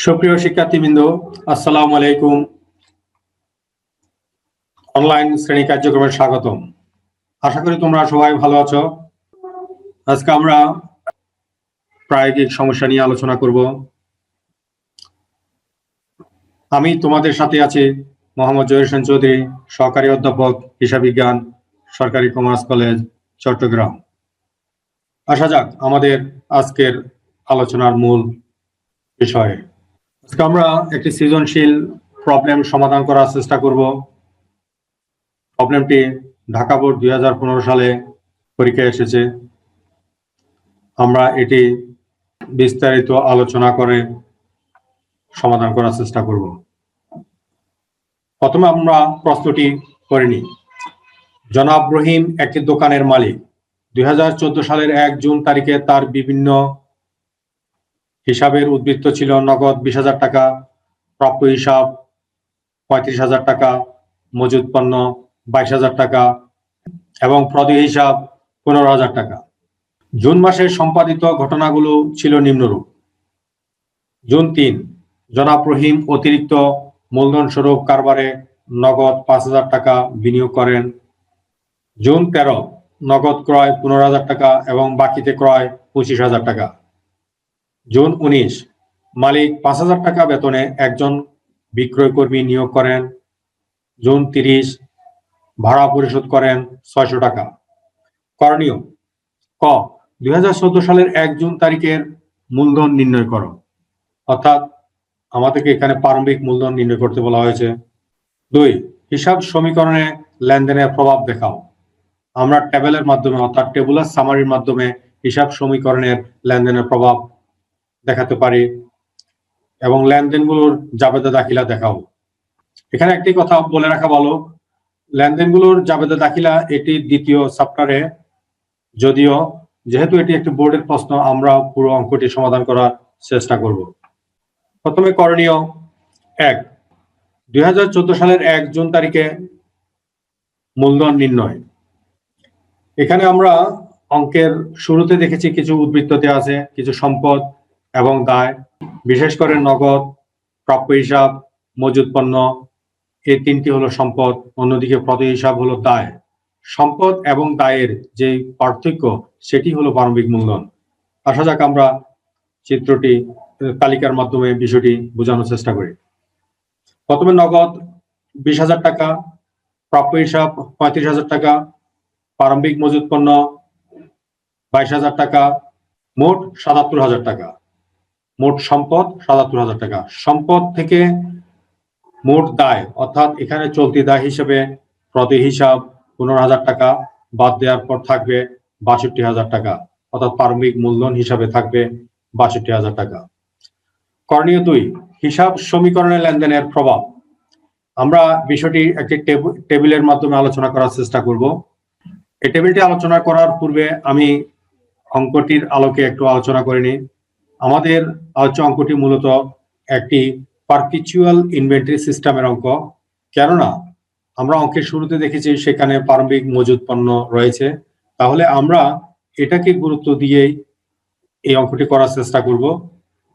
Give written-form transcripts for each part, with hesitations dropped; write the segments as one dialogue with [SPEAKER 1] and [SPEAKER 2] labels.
[SPEAKER 1] সুপ্রিয় শিক্ষার্থীবৃন্দ, আসসালামু আলাইকুম। অনলাইন শ্রেণী কার্যক্রমে স্বাগতম। আশা করি তোমরা সবাই ভালো আছো। আজকে আমরা প্রায়োগিক সমস্যা নিয়ে আলোচনা করব। আমি তোমাদের সাথে আছি মোহাম্মদ জহির হোসেন চৌধুরী, সহকারী অধ্যাপক, হিসাব বিজ্ঞান, সরকারি কমার্স কলেজ, চট্টগ্রাম। আসা যাক আমাদের আজকের আলোচনার মূল বিষয়ে। আজকে আমরা একটি সৃজনশীল প্রবলেম সমাধান করার চেষ্টা করব। প্রবলেমটি ঢাকা বোর্ড 2015 সালে পরীক্ষায় এসেছে। আমরা এটি বিস্তারিত আলোচনা করে সমাধান করার চেষ্টা করব। প্রথমে আমরা প্রশ্নটি করে নিই। জনাব রহিম একটি দোকানের মালিক। 2014 সালের 1 জুন তারিখে তার বিভিন্ন হিসাবের উদ্বৃত্ত ছিল নগদ 20,000 টাকা, প্রাপ্য হিসাব 35,000 টাকা, মজুদ পণ্য 22,000 টাকা এবং প্রদেয় হিসাব 15,000 টাকা। জুন মাসে সম্পাদিত ঘটনাগুলো ছিল নিম্নরূপ। জুন 3, জনাব রহিম অতিরিক্ত মূলধন স্বরূপ কারবারে নগদ 5,000 টাকা বিনিয়োগ করেন। জুন 13, নগদ ক্রয় 15,000 টাকা এবং বাকিতে ক্রয় 25,000 টাকা। জুন 19, মালিক 5,000 টাকা বেতনে একজন বিক্রয় কর্মী নিয়োগ করেন। জুন 30, ভাড়া পরিশোধ করেন 600 টাকা। করণীয়: ক, 2014 সালের 1 জুন তারিখের মূলধন নির্ণয় করো। অর্থাৎ আমাদেরকে এখানে প্রারম্ভিক মূলধন নির্ণয় করতে বলা হয়েছে। 2, হিসাব সমীকরণে লেনদেনের প্রভাব দেখাও। আমরা টেবিলের মাধ্যমে অর্থাৎ টেবুলার সামারির মাধ্যমে হিসাব সমীকরণের লেনদেনের প্রভাব দেখাতে পারি এবং লেনদেনগুলোর জাবেদা দাখিলা দেখাও। এখানে একটি কথা বলে রাখা ভালো, লেনদেনগুলোর জাবেদা দাখিলা এটি দ্বিতীয় চ্যাপ্টারে, যদিও যেহেতু এটি একটি বোর্ডের প্রশ্ন আমরা পুরো অঙ্কটি সমাধান করার চেষ্টা করব। প্রথমে করণীয়: 1, 2014 সালের 1 জুন তারিখে মূলধন নির্ণয়। এখানে আমরা অঙ্কের শুরুতে দেখেছি কিছু উদ্বৃত্ত দেওয়া আছে, কিছু সম্পদ এবং দায়, বিশেষ করে নগদ, প্রাপ্য হিসাব, মজুদ পণ্য, এই তিনটি হলো সম্পদ, অন্যদিকে প্রদেয় হিসাব হলো দায়। সম্পদ এবং দায়ের যে পার্থক্য সেটি হলো প্রারম্ভিক মূলধন। আসা যাক আমরা চিত্রটি তালিকার মাধ্যমে বিষয়টি বোঝানোর চেষ্টা করি। প্রথমে নগদ 20,000 টাকা, প্রাপ্য হিসাব 35,000 টাকা, প্রারম্ভিক মজুদ পণ্য 22,000 টাকা, মোট 77,000 টাকা। মোট সম্পদ 77,000 টাকা। সম্পদ থেকে মোট দায় অর্থাৎ এখানে চলতি দায় হিসেবে প্রদেয় হিসাব 15,000 টাকা বাদ দেওয়ার পর থাকবে 62,000 টাকা, অর্থাৎ প্রারম্ভিক মূলধন হিসাবে থাকবে 62,000 টাকা। করণীয় 2, হিসাব সমীকরণে লেনদেনের প্রভাব। আমরা বিষয়টি একটি টেবিলের মাধ্যমে আলোচনা করার চেষ্টা করব। এই টেবিলটি আলোচনা করার পূর্বে আমি অঙ্কটির আলোকে একটু আলোচনা করে নিই। আমাদের আলোচ্য অঙ্কটি মূলত একটি পারপিচুয়াল ইনভেন্টরি সিস্টেমের অঙ্ক, কেননা আমরা অঙ্কের শুরুতে দেখেছি সেখানে প্রারম্ভিক মজুদ পণ্য রয়েছে। তাহলে আমরা এটাকে গুরুত্ব দিয়েই এই অঙ্কটি করার চেষ্টা করব।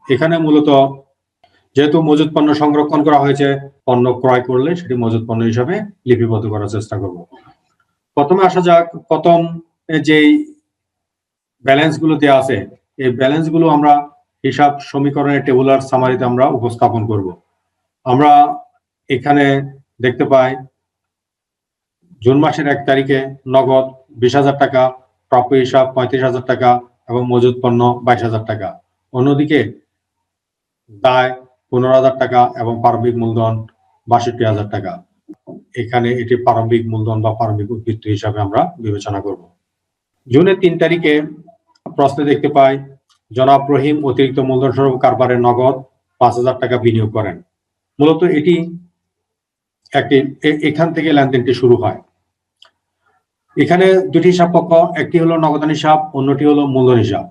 [SPEAKER 1] এখানে মূলত যেহেতু মজুদ পণ্য সংরক্ষণ করা হয়েছে, পণ্য ক্রয় করলে সেটি মজুদ পণ্য হিসাবে লিপিবদ্ধ করার চেষ্টা করব। প্রথমে আসা যাক, প্রথম যেই ব্যালেন্স গুলো দেওয়া আছে এই ব্যালেন্স গুলো আমরা হিসাব সমীকরণের টেবুলার সামারিতে আমরা উপস্থাপন করব। আমরা এখানে দেখতে পাই জুন মাসের 1 তারিখে নগদ 20,000 টাকা, প্রাপ্য হিসাব 35,000 টাকা এবং মজুদ পণ্য 22,000 টাকা। অন্যদিকে দায় 15,000 টাকা এবং প্রারম্ভিক মূলধন 62,000 টাকা। এখানে এটি প্রারম্ভিক মূলধন বা প্রারম্ভিক উদ্বৃত্ত হিসাবে আমরা বিবেচনা করব। জুনের 3 তারিখে প্রশ্নে দেখতে পাই জনাব রহিম অতিরিক্ত মূলধন স্বরূপ কারবারে নগদ 5,000 টাকা বিনিয়োগ করেন। মূলত এটি এখান থেকে লেনদেনটি শুরু হয়। এখানে দুটি হিসাব পক্ষ, একটি হলো নগদান হিসাব, অন্যটি হলো মূলধন হিসাব।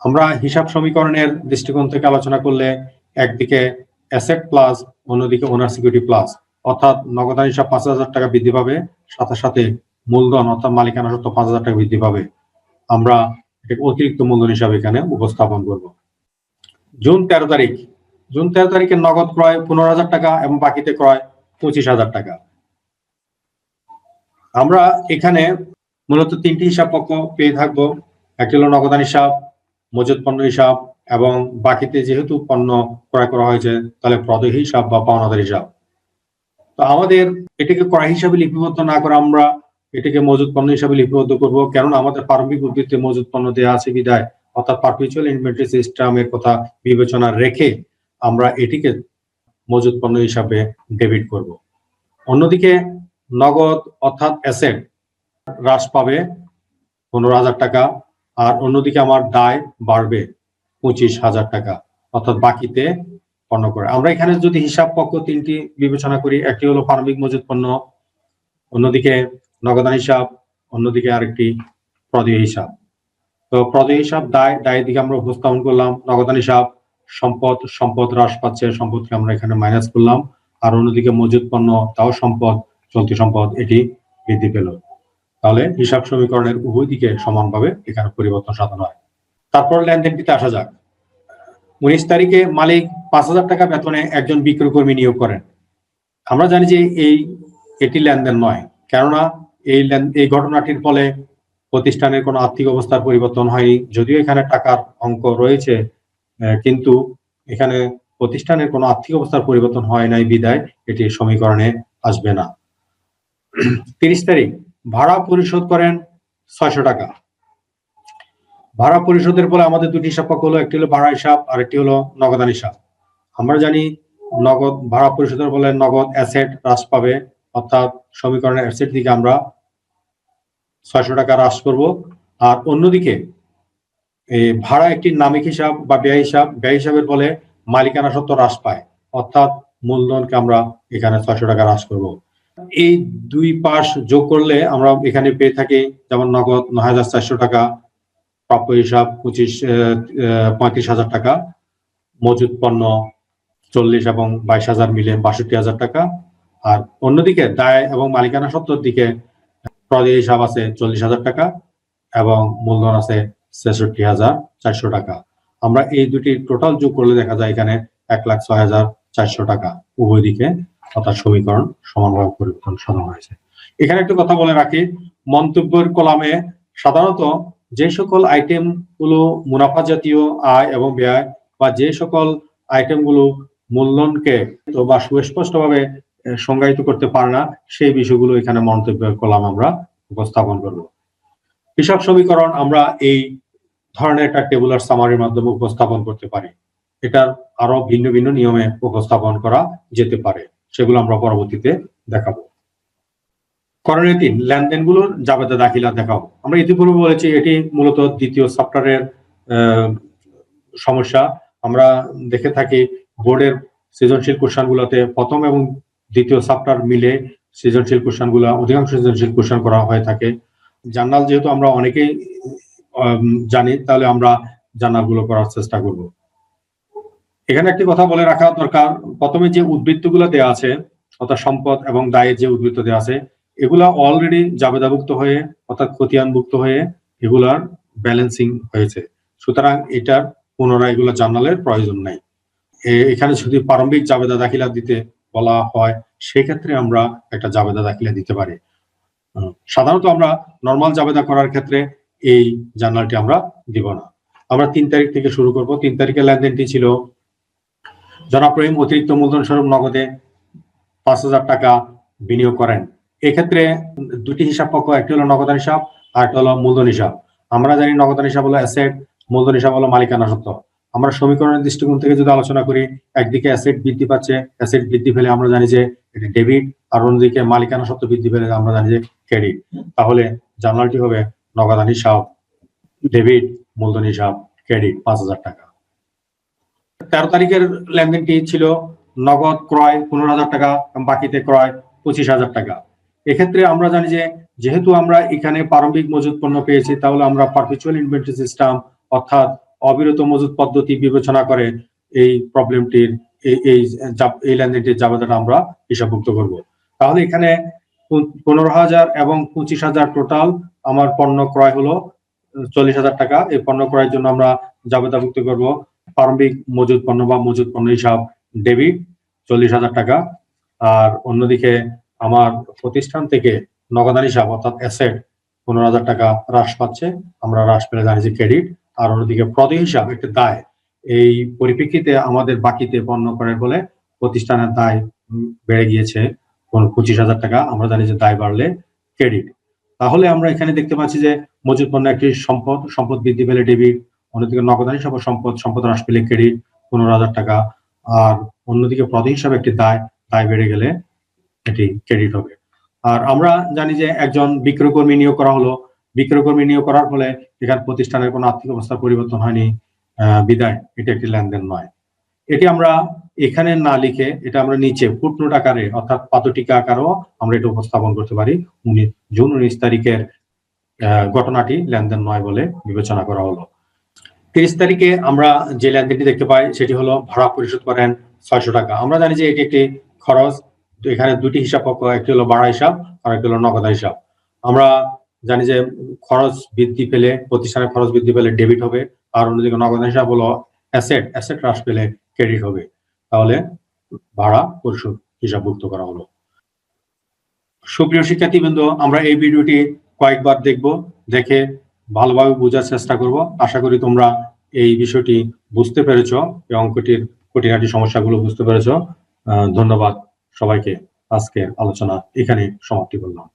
[SPEAKER 1] আমরা হিসাব সমীকরণের দৃষ্টিকোণ থেকে আলোচনা করলে একদিকে অ্যাসেট প্লাস, অন্যদিকে ওনার সিকিউরিটি প্লাস, অর্থাৎ নগদান হিসাব 5,000 টাকা বৃদ্ধি পাবে, সাথে সাথে মূলধন অর্থাৎ মালিকানা সত্ত্ব 5,000 টাকা বৃদ্ধি পাবে। আমরা অতিরিক্ত মূলধন হিসাবে এখানে উপস্থাপন করব। জুন 13 তারিখ জুন 13 তারিখে নগদ ক্রয় 15,000 টাকা এবং বাকিতে ক্রয় 25,000 টাকা। আমরা এখানে মূলত তিনটি হিসাব পক্ষ পেয়ে থাকবো। একটি হলো নগদান হিসাব, মজুত পণ্য হিসাব এবং বাকিতে যেহেতু পণ্য ক্রয় করা হয়েছে তাহলে প্রদেয় হিসাব বা পাওনাদার হিসাব। তো আমাদের এটাকে ক্রয় হিসাবে লিপিবদ্ধ না করে আমরা এটাকে মজুত পণ্য হিসাবে লিপিবদ্ধ করব, কেননা আমাদের প্রারম্ভিক উদ্ধৃতিতে মজুত পণ্য দেওয়া আছে বিধায়, অর্থাৎ পারপিচুয়াল ইনভেন্টরি সিস্টেমের কথা বিবেচনা রেখে আমরা এটিকে মজুত পণ্য হিসাবে ডেবিট করব। অন্যদিকে নগদ অর্থাৎ অ্যাসেট হ্রাস পাবে 15,000 টাকা, আর অন্যদিকে আমার দায় বাড়বে 25,000 টাকা, অর্থাৎ বাকিতে পণ্য করে। আমরা এখানে যদি হিসাব পক্ষ তিনটি বিবেচনা করি, একটি হলো প্রারম্ভিক মজুত পণ্য, অন্যদিকে নগদান হিসাব, অন্যদিকে আরেকটি প্রদেয় হিসাব। তো প্রদেয় হিসাব দায়ের দিকে আমরা উপস্থাপন করলাম, নগদান হিসাব সম্পদ হ্রাস পাচ্ছে, সম্পদকে আমরা এখানে মাইনাস করলাম, আর অন্যদিকে মজুত পণ্য তাও সম্পদ, চলতি সম্পদ এটি বৃদ্ধি পেল। তাহলে হিসাব সমীকরণের উভয় দিকে সমানভাবে এখানে পরিবর্তন সাধন হয়। তারপর লেনদেনটিতে আসা যাক। 19 তারিখে মালিক 5,000 টাকা বেতনে একজন বিক্রয় কর্মী নিয়োগ করেন। আমরা জানি যে এটি লেনদেন নয়, কেননা এই ঘটনাটির ফলে প্রতিষ্ঠানের কোনো আর্থিক অবস্থার পরিবর্তন হয়নি। যদিও এখানে টাকার অঙ্ক রয়েছে, কিন্তু এখানে প্রতিষ্ঠানের কোনো আর্থিক অবস্থার পরিবর্তন হয় নাই বিধায় এটি সমীকরণে আসবে না। 30 তারিখ ভাড়া পরিশোধ করেন 600 টাকা। ভাড়া পরিশোধের ফলে আমাদের দুটি হিসাব পক্ষ হলো, একটি হলো ভাড়া হিসাব আর একটি হলো নগদান হিসাব। আমরা জানি নগদ ভাড়া পরিশোধের ফলে নগদ অ্যাসেট হ্রাস পাবে, অর্থাৎ সমীকরণের অ্যাসেট দিকে আমরা 600 টাকা হ্রাস করব। আর অন্যদিকে ভাড়া একটি নামিক হিসাব বা ব্যয় হিসাবের ফলে মালিকানা সত্ত্ব হ্রাস পায়, অর্থাৎ মূলধনকে আমরা এখানে 600 টাকা হ্রাস করব। এই দুই পাশ যোগ করলে আমরা এখানে পেয়ে থাকি, যেমন নগদ 9,400 টাকা, প্রাপ্য হিসাব 35,000 টাকা, মজুত পণ্য 40 এবং 22,000 মিলে 62,000 টাকা, আর অন্যদিকে দায় এবং মালিকানা সত্ত্বর দিকে প্রদেয় হিসাব আছে 40,000 টাকা এবং মূলধন আছে 66,400 টাকা। আমরা এই দুটি টোটাল যোগ করলে দেখা যায় এখানে 1,06,400 টাকা উভয় দিকে, অর্থাৎ সমীকরণ সমানভাবে পরিবর্তন সাধন হয়েছে। এখানে একটা কথা বলে রাখি, মন্তব্যের কলামে সাধারণত যে সকল আইটেম গুলো মুনাফা জাতীয় আয় এবং ব্যয় বা যে সকল আইটেম গুলো মূলধনকে বা সুস্পষ্টভাবে সংজ্ঞায়িত করতে পারে না, সেই বিষয়গুলো এখানে মন্তব্যের কলাম আমরা উপস্থাপন করব। হিসাব সমীকরণ আমরা এই ধরনের একটা টেবুলার সামারির মাধ্যমে উপস্থাপন করতে পারি। এটার আরো ভিন্ন ভিন্ন নিয়মে উপস্থাপন করা যেতে পারে, সেগুলো আমরা পরবর্তীতে দেখাবো। করণীয় 3, লেনদেনগুলোর জাবেদা দাখিলা দেখাও। আমরা ইতিপূর্বে বলেছি এটি মূলত দ্বিতীয় সফটওয়্যারের সমস্যা। আমরা দেখে থাকি বোর্ডের সৃজনশীল কোশ্চেনগুলোতে প্রথম এবং দ্বিতীয় সফটওয়্যার মিলে সৃজনশীল কোশ্চেনগুলো, অধিকাংশ সৃজনশীল কোশ্চেন করা হয়ে থাকে। জার্নাল যেহেতু আমরা অনেকেই জানি, তাহলে আমরা জার্নালগুলো করার চেষ্টা করব। এখানে একটি কথা বলে রাখা দরকার, প্রথমে যে উদ্বৃত্তগুলো দেওয়া আছে, অর্থাৎ সম্পদ এবং দায়ের যে উদ্বৃত্ত দেওয়া আছে, এগুলা অলরেডি জাবেদাভুক্ত হয়ে অর্থাৎ খতিয়ানভুক্ত হয়ে এগুলার ব্যালেন্সিং হয়েছে। সুতরাং এটার পুনরায় এগুলো জার্নালের প্রয়োজন নাই। এখানে যদি প্রারম্ভিক জাবেদা দাখিলা দিতে বলা হয়, সেক্ষেত্রে আমরা একটা জাবেদা দাখিলা দিতে পারি। সাধারণত আমরা নর্মাল জাবেদা করার ক্ষেত্রে এই জার্নালটি আমরা দিব না। আমরা 3 তারিখ থেকে শুরু করব। 3 তারিখের লেনদেনটি ছিল, জনাব রহিম অতিরিক্ত মূলধন স্বরূপ নগদে 5,000 টাকা বিনিয়োগ করেন। এক্ষেত্রে দুটি হিসাব পক্ষ, একটি হলো নগদান হিসাব আর একটা হলো মূলধন হিসাব। আমরা জানি নগদান হিসাব হলো অ্যাসেট, মূলধন হিসাব হলো মালিকানা সত্ত্ব। আমরা সমীকরণের দৃষ্টিকোণ থেকে যদি আলোচনা করি, একদিকে অ্যাসেট বৃদ্ধি পাচ্ছে, অ্যাসেট বৃদ্ধি পেলে আমরা জানি যে এটি ডেবিট, আর অন্যদিকে মালিকানা সত্ত্ব বৃদ্ধি পেলে আমরা জানি যে ক্রেডিট। তাহলে জার্নালটি হবে নগদান হিসাব ডেবিট, মূলধন হিসাব ক্রেডিট 5,000 টাকা। 13 তারিখের লেনদেনটি ছিল নগদ ক্রয় 15,000 টাকা, বাকিতে ক্রয় 25,000 টাকা। এক্ষেত্রে আমরা জানি যে যেহেতু আমরা এখানে প্রারম্ভিক মজুত পণ্য পেয়েছি, তাহলে আমরা পারপিচুয়াল ইনভেন্টরি সিস্টেম অর্থাৎ অবিরত মজুত পদ্ধতি বিবেচনা করে এই প্রবলেমটির এই লেনদেনটির জাবেদাটা আমরা হিসাবভুক্ত করব। তাহলে এখানে 15,000 এবং 25,000 টোটাল আমার পণ্য ক্রয় হলো 40,000 টাকা। এই পণ্য ক্রয়ের জন্য আমরা জাবেদাভুক্ত করব প্রারম্ভিক মজুদ পণ্য বা মজুদ পণ্য হিসাব ডেবিট 40,000 টাকা। আর অন্যদিকে আমার প্রতিষ্ঠান থেকে নগদান হিসাব অর্থাৎ অ্যাসেট 15,000 টাকা হ্রাস পাচ্ছে, আমরা হ্রাস পেলে জানি যে ক্রেডিট। আর অন্যদিকে প্রদেয় হিসাব একটি দায়, এই পরিপ্রেক্ষিতে আমাদের বাকিতে পণ্য ক্রয়ের ফলে প্রতিষ্ঠানের দায় বেড়ে গিয়েছে 25,000 টাকা, আমরা জানি যে দায় বাড়লে ক্রেডিট। তাহলে আমরা এখানে দেখতে পাচ্ছি যে মজুদ পণ্য একটি সম্পদ, সম্পদ বৃদ্ধি পেলে ডেবিট, অন্যদিকে নগদান হিসাবে সম্পদ, সম্পদ হ্রাস পেলে ক্রেডিট 15,000 টাকা। আর অন্যদিকে প্রদেয় হিসাবে একটি দায়, দায় বেড়ে গেলে এটি ক্রেডিট হবে। আর আমরা জানি যে একজন বিক্রয়কর্মী নিয়োগ করা হলো, বিক্রয়কর্মী নিয়োগ করার ফলে এখানে প্রতিষ্ঠানের কোনো আর্থিক অবস্থার পরিবর্তন হয়নি, বিদায় এটি একটি লেনদেন নয়। এটি আমরা এখানে না লিখে এটা আমরা নিচে ফুটনোট আকারে অর্থাৎ পাদটীকা আকারেও আমরা এটা উপস্থাপন করতে পারি। জুন 19 তারিখের ঘটনাটি লেনদেন নয় বলে বিবেচনা করা হলো। 30 তারিখে আমরা যে লেনদেনটি দেখতে পাই সেটি হলো ভাড়া পরিশোধ করেন 600 টাকা। আমরা জানি যে এটি একটি খরচ, এখানে দুটি হিসাব পক্ষ, একটি হলো ভাড়া হিসাব আর একটি হলো নগদ হিসাব। আমরা জানি যে খরচ বৃদ্ধি পেলে, প্রতিষ্ঠানের খরচ বৃদ্ধি পেলে ডেবিট হবে, আর অন্যদিকে নগদ হিসাব হলো অ্যাসেট হ্রাস পেলে ক্রেডিট হবে। তাহলে ভাড়া পরিশোধ হিসাবভুক্ত করা হলো। সুপ্রিয় শিক্ষার্থীবৃন্দ, আমরা এই ভিডিওটি কয়েকবার দেখব, দেখে ভালোভাবে বোঝার চেষ্টা করব। আশা করি তোমরা এই বিষয়টি বুঝতে পেরেছ এবং খুঁটিনাটি সমস্যাগুলো বুঝতে পেরেছ। ধন্যবাদ সবাইকে। আজকের আলোচনা এখানে সমাপ্তি করলাম।